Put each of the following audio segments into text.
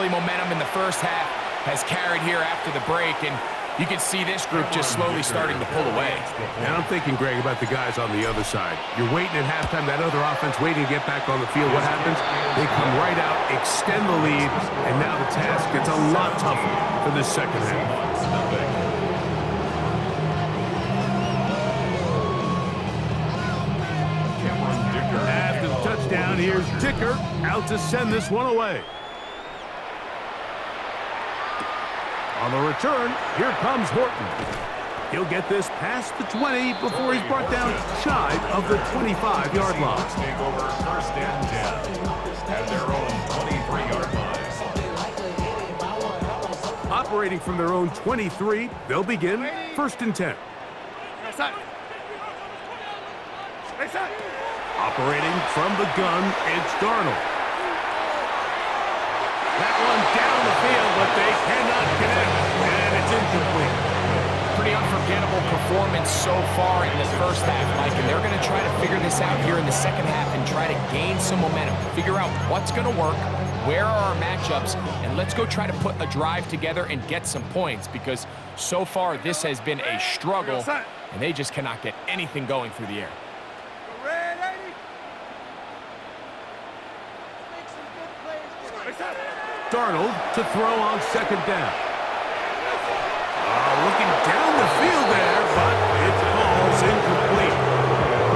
early momentum in the first half has carried here after the break, and you can see this group just slowly starting to pull away. And I'm thinking, Greg, about the guys on the other side. You're waiting at halftime, that other offense waiting to get back on the field. What happens? They come right out, extend the lead, and now the task gets a lot tougher for this second half. After the touchdown, here's Dicker out to send this one away. On the return, here comes Horton. He'll get this past the 20 before he's brought down shy of the 25-yard line. Take over first and 10 at their own 23-yard line. Operating from their own 23, they'll begin first and 10. Operating from the gun, it's Darnold. That one down the field, but they cannot connect, and it's incomplete. Pretty unforgettable performance so far in this first half, Mike, and they're going to try to figure this out here in the second half and try to gain some momentum, figure out what's going to work, where are our matchups, and let's go try to put a drive together and get some points, because so far this has been a struggle, and they just cannot get anything going through the air. Darnold to throw on second down. Looking down the field there, but it falls incomplete.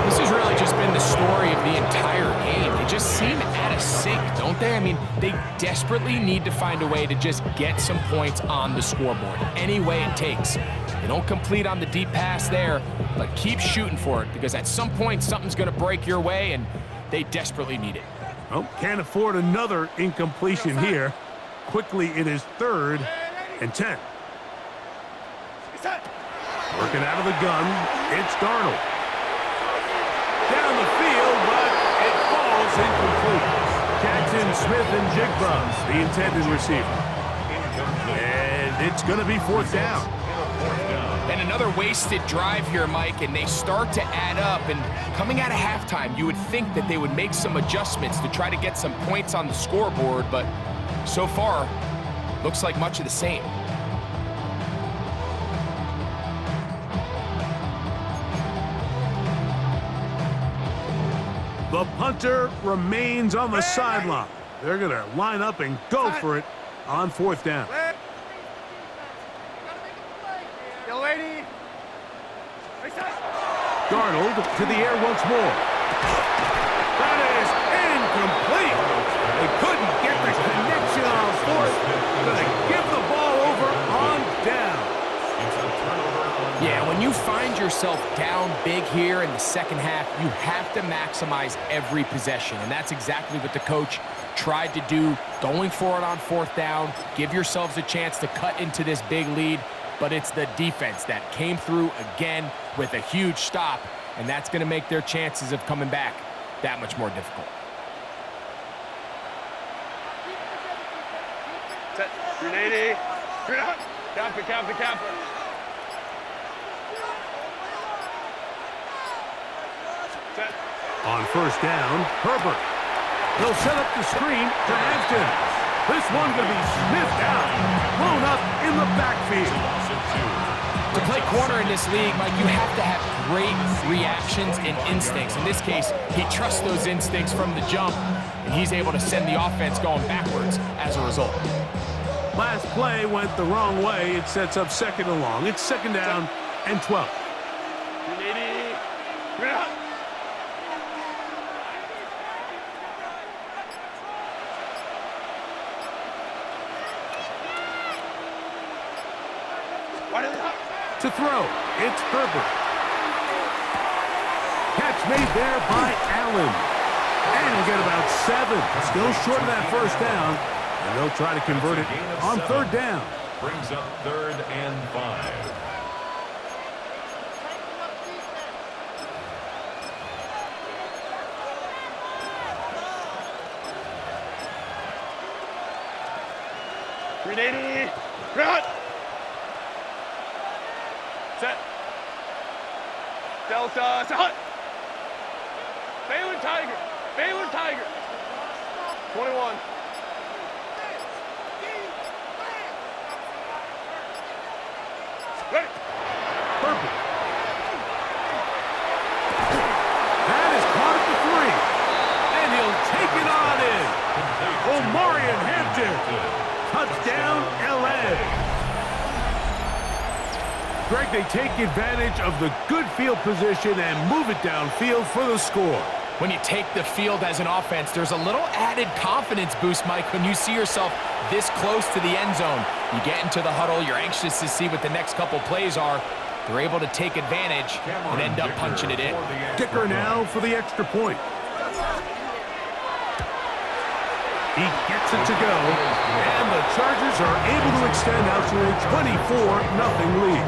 This has really just been the story of the entire game. They just seem out of sync, don't they? I mean, they desperately need to find a way to just get some points on the scoreboard, any way it takes. They don't complete on the deep pass there, but keep shooting for it, because at some point something's going to break your way, and they desperately need it. Oh, can't afford another incompletion here. Quickly, it is third and 10. Working out of the gun, it's Darnold. Down the field, but it falls incomplete. Jackson, Smith, and Jigba, the intended receiver. And it's going to be fourth down. And another wasted drive here, Mike, and they start to add up. And coming out of halftime, you would think that they would make some adjustments to try to get some points on the scoreboard, but so far, looks like much of the same. The punter remains on the sideline. They're going to line up and go for it on fourth down. Darnold to the air once more. That is incomplete. They couldn't get the connection on fourth. Going to give the ball over on down. Yeah, when you find yourself down big here in the second half, you have to maximize every possession, and that's exactly what the coach tried to do, going for it on fourth down, give yourselves a chance to cut into this big lead, but it's the defense that came through again with a huge stop, and that's going to make their chances of coming back that much more difficult. Set. 380. Camper. Set. On first down, Herbert. They'll set up the screen to Hampton. This one going to be sniffed out, thrown up in the backfield. To play corner in this league, Mike, you have to have great reactions and instincts. In this case, he trusts those instincts from the jump, and he's able to send the offense going backwards as a result. Last play went the wrong way. It sets up second and long. It's second down and 12. 380. To throw, it's Herbert. Catch made there by Allen. And he'll get about 7. Still short of that first down. And they'll try to convert it on third down. Brings up third and 5. Set. Delta. Set. Baylor Tiger. 21. Ready. Perfect. That is caught at the 3. And he'll take it on in. Omarion Hampton. Touchdown, LA. Greg, they take advantage of the good field position and move it downfield for the score. When you take the field as an offense, there's a little added confidence boost, Mike, when you see yourself this close to the end zone. You get into the huddle, you're anxious to see what the next couple plays are. They're able to take advantage and end up punching it in. Dicker now for the extra point. He gets it to go, and the Chargers are able to extend out to a 24-0 lead.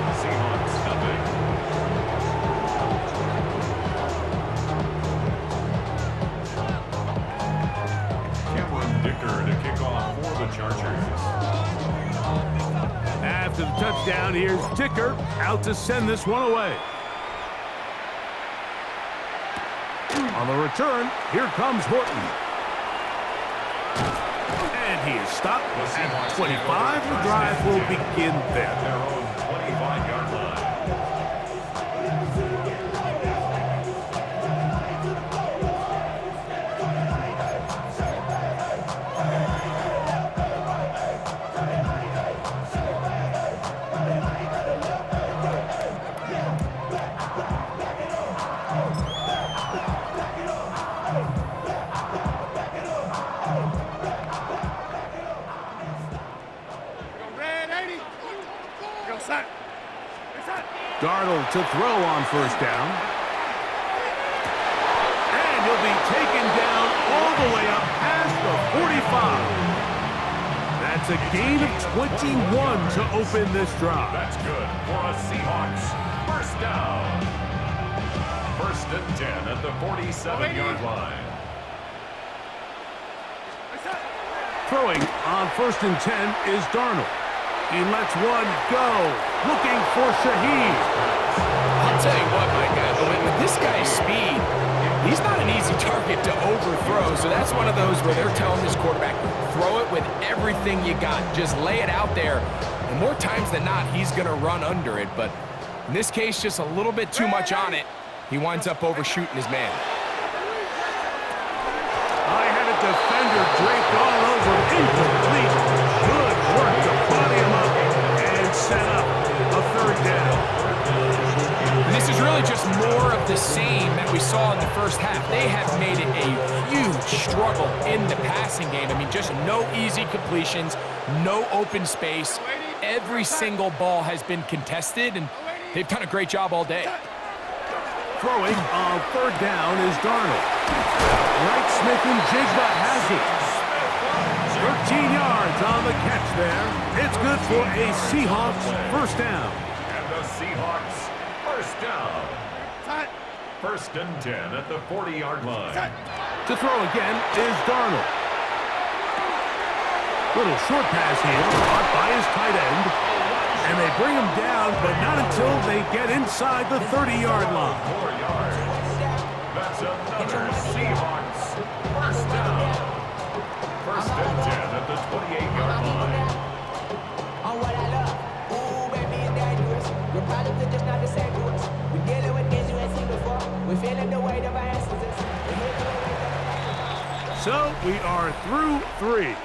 To kick off for the Chargers. After the touchdown, here's Dicker out to send this one away. On the return, here comes Horton. And he is stopped at 25. The drive will begin there. Their own 25-yard line. Darnold to throw on first down. And he'll be taken down all the way up past the 45. That's a gain of 21 to open this drive. That's good for a Seahawks first down. 1st and 10 at the 47-yard line. Throwing on 1st and 10 is Darnold. He lets one go, looking for Shaheed. I'll tell you what, Mike, with this guy's speed, he's not an easy target to overthrow. So that's one of those where they're telling this quarterback, throw it with everything you got. Just lay it out there. And more times than not, he's going to run under it. But in this case, just a little bit too much on it. He winds up overshooting his man. I had a defender draped all over, incomplete. Good work to body him up and set up a 3rd down. And this is really just more of the same that we saw in the first half. They have made it a huge struggle in the passing game. I mean, just no easy completions, no open space. Every single ball has been contested, and they've done a great job all day. Throwing on 3rd down is Darnold. Wright, Smith, and Jigba has it. 13 yards on the catch there. It's good for a Seahawks first down. And the Seahawks first down. 1st and 10 at the 40-yard line. To throw again is Darnold. Little short pass here, caught by his tight end. And they bring him down, but not until they get inside the 30-yard line. 4 yards. That's another Seahawks first down. 1st and 10 at the 28-yard line. On what I love, ooh, baby, it's dangerous. Your problems are just not the same to us. We're dealing with things you ain't seen before. We're feeling the weight of our instances. So we are through 3.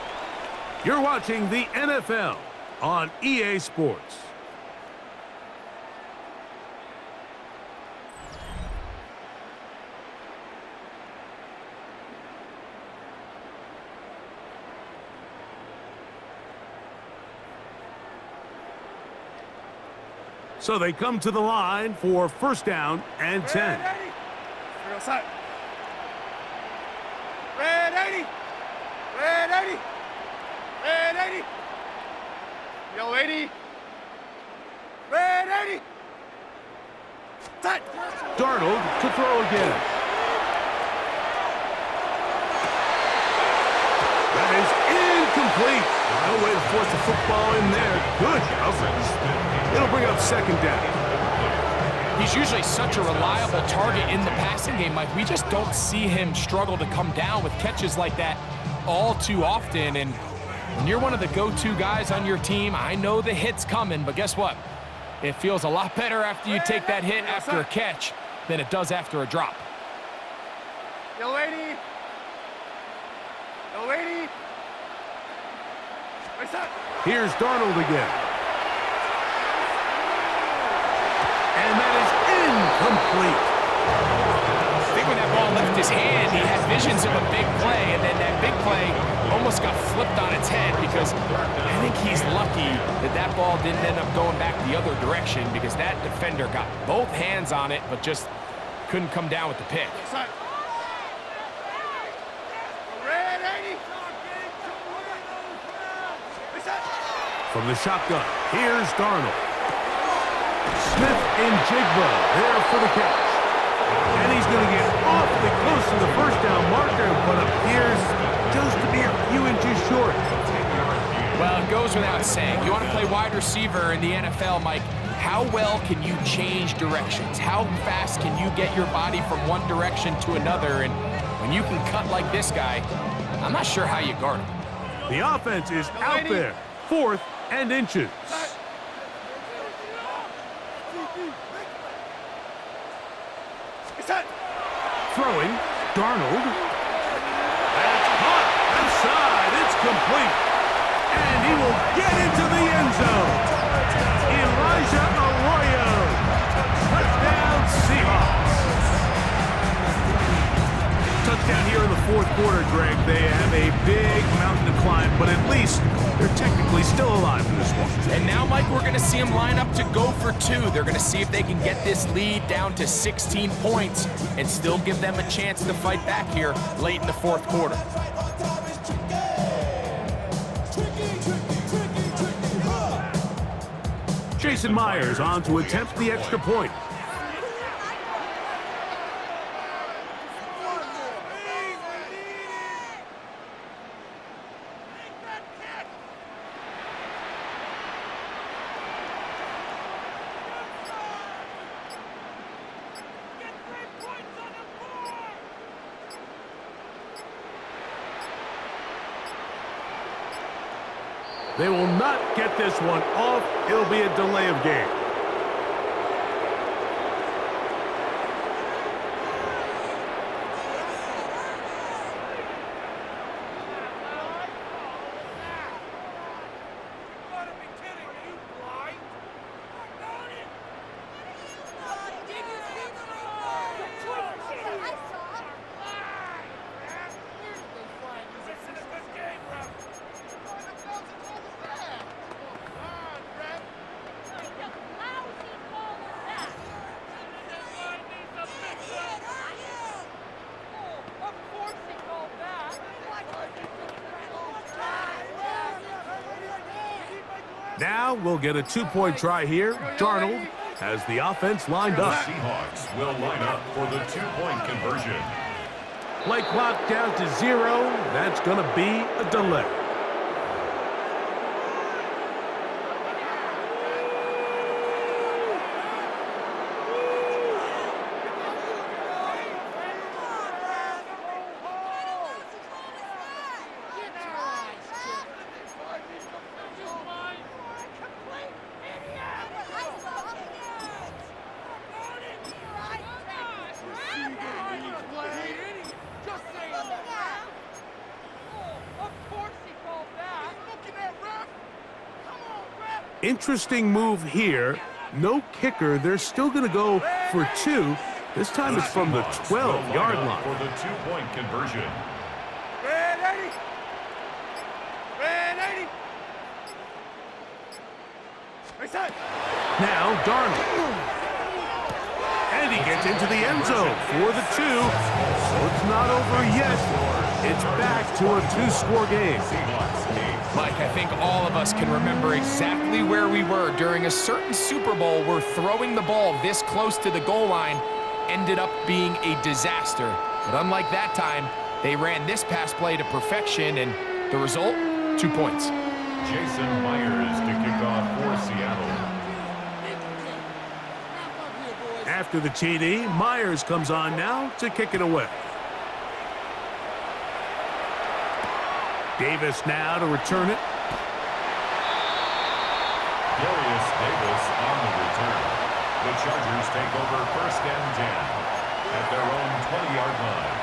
You're watching the NFL on EA Sports. So they come to the line for first down and 10. Real side. Red 80. Red 80. Red 80. Yellow 80. Red 80. Tight. Darnold to throw again. That is incomplete. No way to force the football in there. Good coverage. It'll bring up 2nd down. He's usually such a reliable target in the passing game, Mike. We just don't see him struggle to come down with catches like that all too often. And when you're one of the go-to guys on your team, I know the hit's coming, but guess what? It feels a lot better after you take that hit after a catch than it does after a drop. Yo, lady. Yo, lady. What's up? Here's Darnold again. And that is incomplete. I think when that ball left his hand, he had visions of a big play, and then that big play almost got flipped on its head because I think he's lucky that that ball didn't end up going back the other direction because that defender got both hands on it but just couldn't come down with the pick. From the shotgun, here's Darnold. Smith and Jigba there for the catch. And he's going to get awfully close to the first down marker, but appears just to be a few inches short. Well, it goes without saying. You want to play wide receiver in the NFL, Mike, how well can you change directions? How fast can you get your body from one direction to another? And when you can cut like this guy, I'm not sure how you guard him. The offense is out there. 4th and inches. Throwing, Darnold. That's caught. Inside, it's complete. And he will get into the end zone. Elijah Arroyo. Touchdown, Seahawks. Touchdown here in the 4th quarter, Greg. They have a big mountain to climb, but at least they're technically still alive in this one. And now, Mike, we're going to see them line up to go for 2. They're going to see if they can get this lead down to 16 points and still give them a chance to fight back here late in the 4th quarter. Jason Myers on to attempt the extra point. They will not get this one off. It'll be a delay of game. Now we'll get a 2-point try here. Darnold has the offense lined The up. Seahawks will line up for the 2-point conversion. Play clock down to 0. That's going to be a delay. Interesting move here. No kicker. They're still going to go for 2. This time it's from the 12-yard line. For the 2-point conversion. Red 80. Red 80. Now Darnold. And he gets into the end zone for the 2. So it's not over yet. It's back to a 2-score game. Mike, I think all of us can remember exactly where we were during a certain Super Bowl where throwing the ball this close to the goal line ended up being a disaster. But unlike that time, they ran this pass play to perfection, and the result, 2 points. Jason Myers to kick off for Seattle. After the TD, Myers comes on now to kick it away. Davis now to return it. Darius Davis on the return. first and 10 at their own 20-yard line.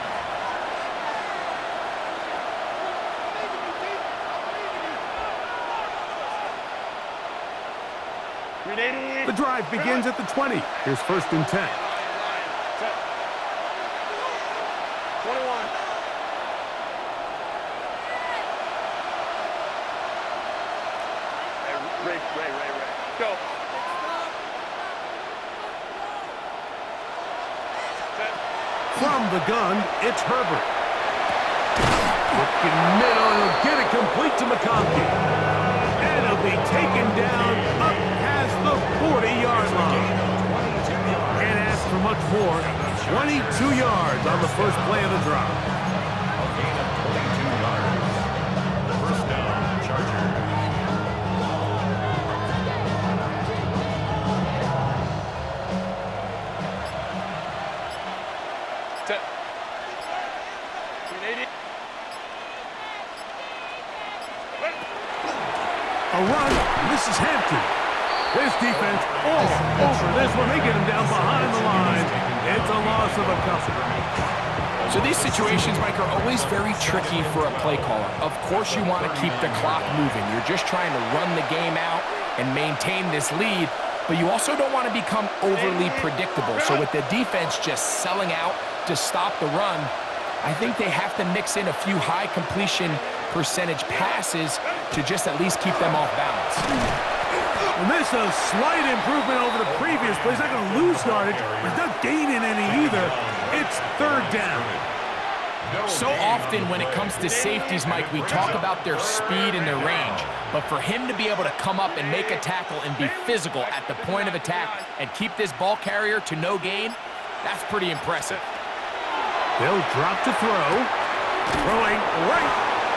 The drive begins at the 20. Here's first and 10. 21. Ray. Go. From the gun, it's Herbert. Looking middle, he'll get it complete to McConkey. And he'll be taken down up past the 40-yard line. Can't ask for much more. 22 yards on the first play of the drive. A gain of 22 yards. First down, Chargers. A run. This is Hampton. This defense all over this one. They get him down behind the line. It's a loss of a couple. So these situations, Mike, are always very tricky for a play caller. Of course you want to keep the clock moving. You're just trying to run the game out and maintain this lead, but you also don't want to become overly predictable. So with the defense just selling out to stop the run, I think they have to mix in a few high completion percentage passes to just at least keep them off balance. And this is a slight improvement over the previous play. He's not going to lose yardage, but he's not gaining any either. It's third down. So often when it comes to safeties, Mike, we talk about their speed and their range. But for him to be able to come up and make a tackle and be physical at the point of attack and keep this ball carrier to no gain, that's pretty impressive. They'll drop to throw. Throwing right.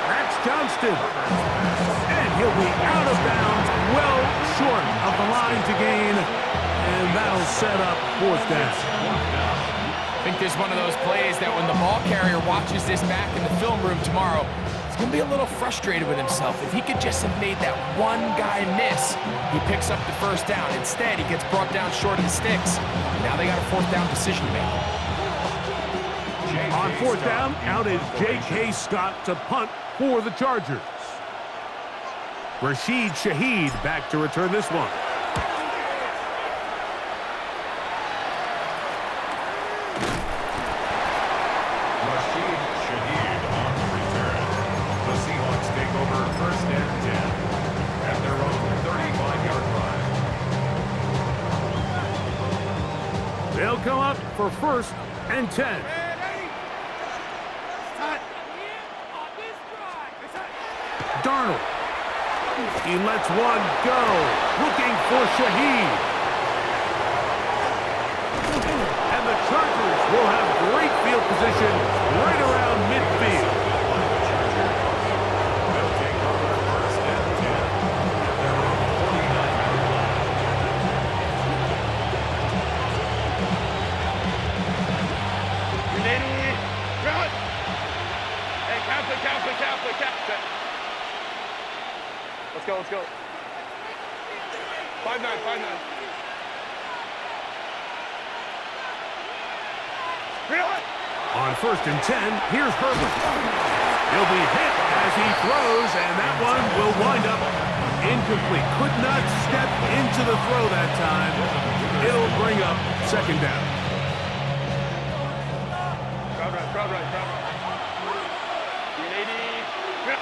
That's Johnston. And he'll be out of bounds, well short of the line to gain. And that'll set up fourth down. I think this is one of those plays that when the ball carrier watches this back in the film room tomorrow, he's going to be a little frustrated with himself. If he could just have made that one guy miss, he picks up the first down. Instead, he gets brought down short of the sticks. And now they got a fourth down decision to make. On fourth down, out is J.K. Scott to punt for the Chargers. Rashid Shaheed back to return this one. Rashid Shaheed on the return. The Seahawks take over first and 10 at their own 35-yard line. They'll come up for first and 10. Darnold. He lets one go. Looking for Shaheed. And the Chargers will have great field position right around midfield. They'll take over first and 10 at their own 49-yard line. Hey, count it. Let's go. 5-9. On first and 10, here's Herbert. He'll be hit as he throws, and that one will wind up incomplete. Could not step into the throw that time. It'll bring up second down. Crowd right. 380. 380.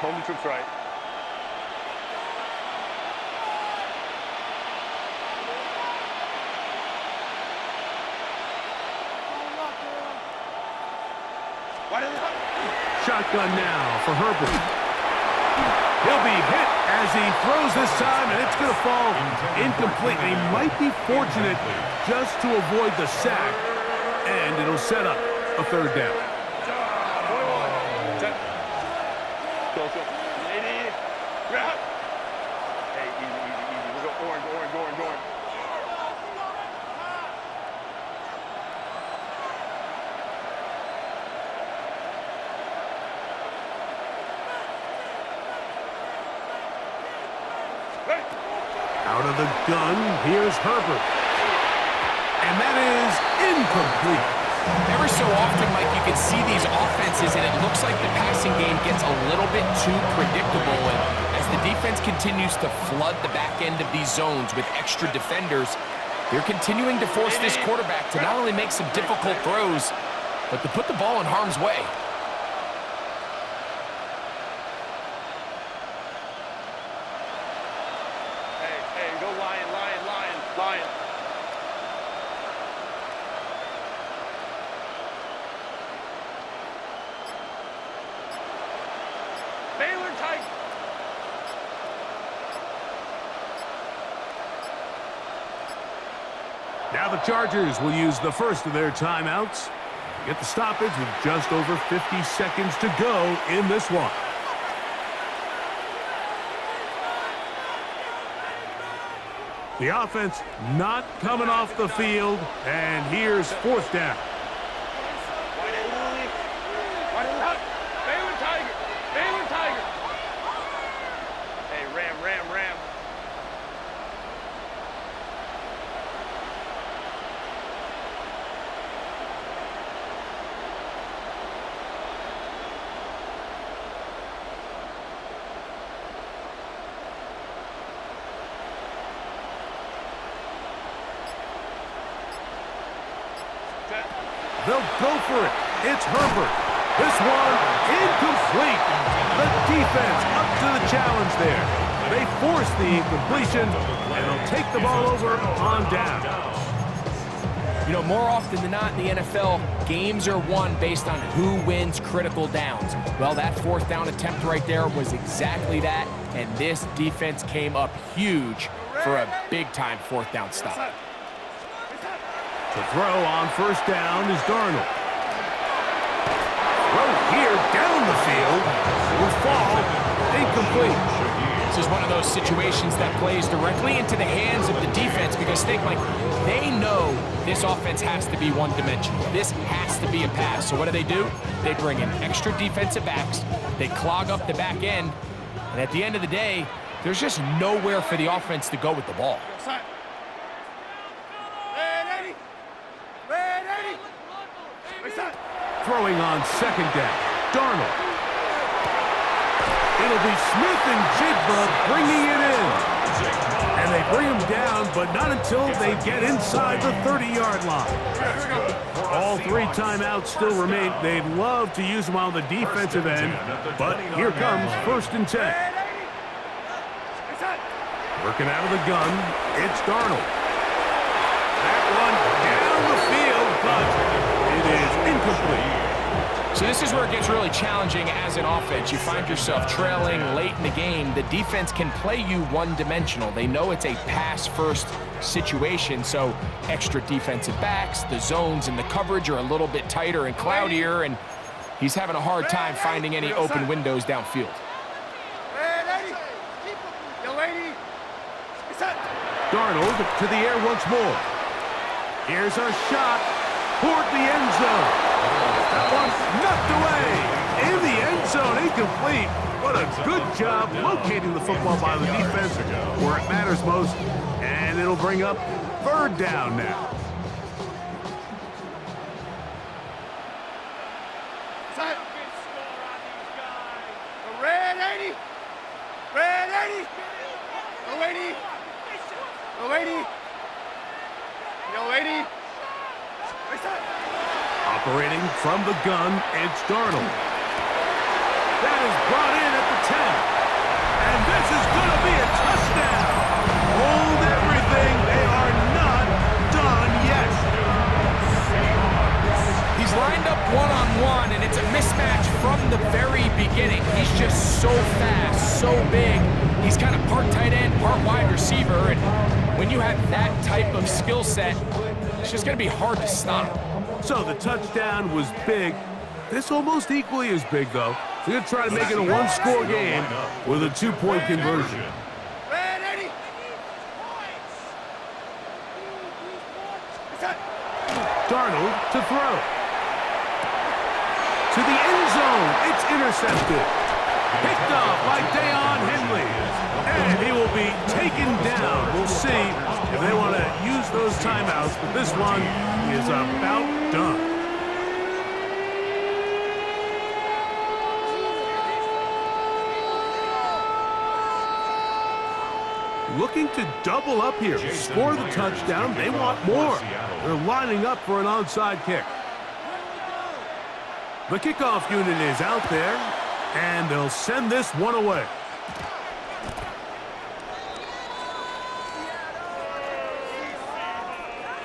Home the troops right. Shotgun now for Herbert. He'll be hit as he throws this time, and it's going to fall incomplete. He might be fortunate just to avoid the sack, and it'll set up a third down. Go. 80. Hey, easy. We'll go orange. Out of the gun, here's Herbert. And that is incomplete. Every so often, Mike, you can see these offenses, and it looks like the passing game gets a little bit too predictable. And as the defense continues to flood the back end of these zones with extra defenders, they're continuing to force this quarterback to not only make some difficult throws, but to put the ball in harm's way. Hey, go Lion, Lion, Lion, Lion. Baylor Tiger. Now the Chargers will use the first of their timeouts. Get the stoppage with just over 50 seconds to go in this one. The offense not coming off the field, and here's fourth down. Baylor Tiger. Baylor Tiger. Hey, Ram. They'll go for it. It's Herbert. This one incomplete. The defense up to the challenge there. They force the incompletion, and they'll take the ball over on down. You know, more often than not in the NFL, games are won based on who wins critical downs. Well, that fourth down attempt right there was exactly that, and this defense came up huge for a big-time fourth down stop. The throw on first down is Darnold. Throw here down the field will fall incomplete. This is one of those situations that plays directly into the hands of the defense because think, Mike, they know this offense has to be one-dimensional. This has to be a pass. So what do? They bring in extra defensive backs. They clog up the back end. And at the end of the day, there's just nowhere for the offense to go with the ball. Throwing on second down, Darnold. It'll be Smith and Jigba bringing it in. And they bring him down, but not until they get inside the 30-yard line. All three timeouts still remain. They'd love to use them on the defensive end, but here comes 1st and 10. Working out of the gun, it's Darnold. That one down the field, but it is incomplete. So this is where it gets really challenging as an offense. You find yourself trailing late in the game. The defense can play you one-dimensional. They know it's a pass-first situation, so extra defensive backs, the zones and the coverage are a little bit tighter and cloudier, and he's having a hard time finding any open windows downfield. Darnold to the air once more. Here's a shot toward the end zone. That one's knocked away. In the end zone, incomplete. What a good job locating the football by the defense where it matters most. And it'll bring up 3rd down now. Operating from the gun, it's Darnold. That is brought in at the 10. And this is going to be a touchdown. Hold everything. They are not done yet. He's lined up one-on-one, and it's a mismatch from the very beginning. He's just so fast, so big. He's kind of part tight end, part wide receiver, and when you have that type of skill set, it's just going to be hard to stop. So the touchdown was big. This almost equally as big, though. They're going to try to make it a one-score game with a 2-point conversion. Darnold to throw. To the end zone. It's intercepted. Picked off by Deion Henley. And he will be taken down. We'll see if they want to use those timeouts, but this one is about done. Looking to double up here. Score the touchdown. They want more. They're lining up for an onside kick. The kickoff unit is out there, and they'll send this one away.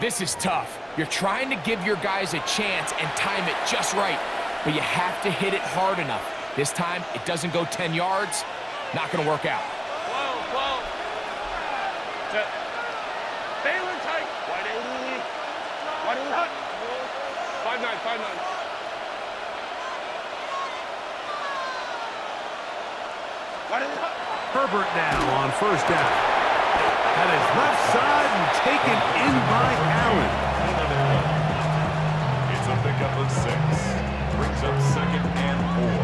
This is tough. You're trying to give your guys a chance and time it just right, but you have to hit it hard enough. This time, it doesn't go 10 yards. Not going to work out. 12. Set. Baylor tight. Wide open. Wide open hut. 5-9. Wide open hut. Herbert now on first down. At his left side and taken in by Allen. It's a pickup of 6. Brings up 2nd and 4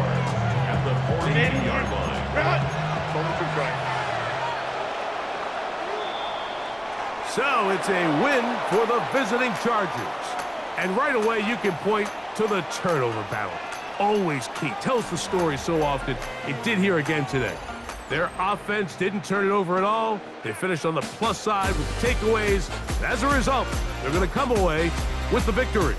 at the 42-yard line. So it's a win for the visiting Chargers. And right away you can point to the turnover battle. Always key. Tells the story so often. It did here again today. Their offense didn't turn it over at all. They finished on the plus side with takeaways. As a result, they're going to come away with the victory.